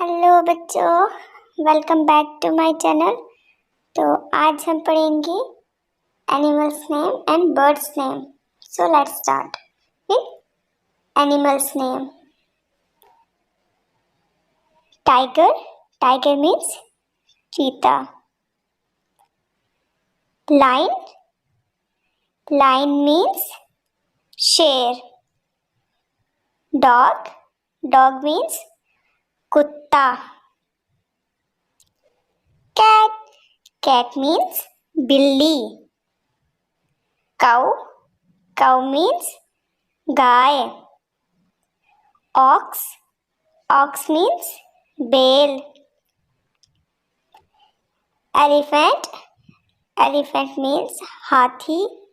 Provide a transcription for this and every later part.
Hello बच्चों, welcome back to my channel. तो आज हम पढ़ेंगे animals name and birds name. So let's start with animals name. Tiger, tiger means चीता। Lion, lion means शेर। Dog, dog means कुत्ता। Cat, cat means बिल्ली। Cow, cow means गाय। Ox, ox means बैल। एलिफेंट, एलिफेंट मीन्स हाथी।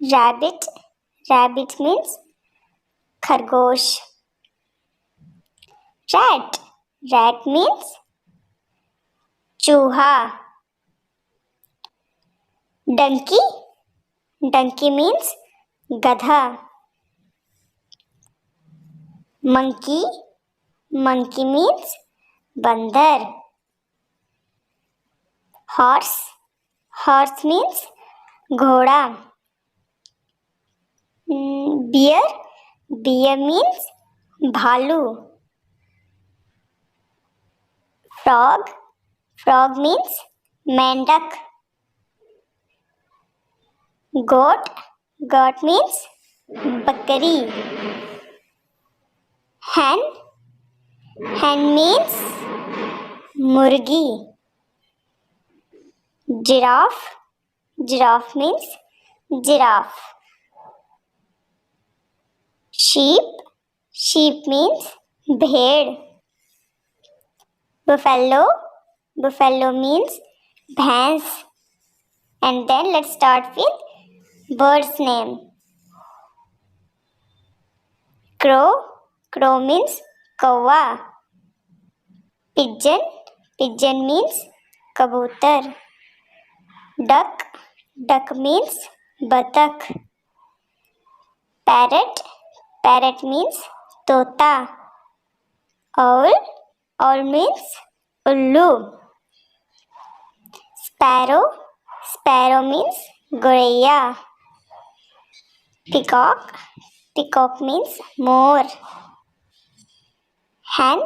Rabbit, rabbit means खरगोश। Rat, rat means चूहा। Donkey, donkey means गधा। मंकी, मंकी मीन्स बंदर। हॉर्स, हॉर्स मीन्स घोड़ा। बियर, बियर मीन्स भालू। फ्रॉग, फ्रॉग मीन्स मेंढक। गोट, गोट मीन्स बकरी। hen, hen means मुर्गी। giraffe, giraffe means giraffe। sheep, sheep means भेड़। buffalo, buffalo means भैंस। and then let's start with bird's name। crow, crow means कौवा। pigeon, pigeon means कबूतर। duck, duck means बतख। parrot, parrot means तोता। owl, owl means उल्लू। sparrow, sparrow means गौरैया। peacock, peacock means मोर। hen,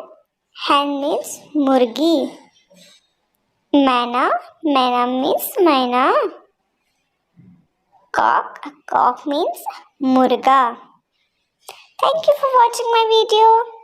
hen means मुर्गी। मैना, मैना means मैना। cock, cock means मुर्गा। Thank you for watching my video.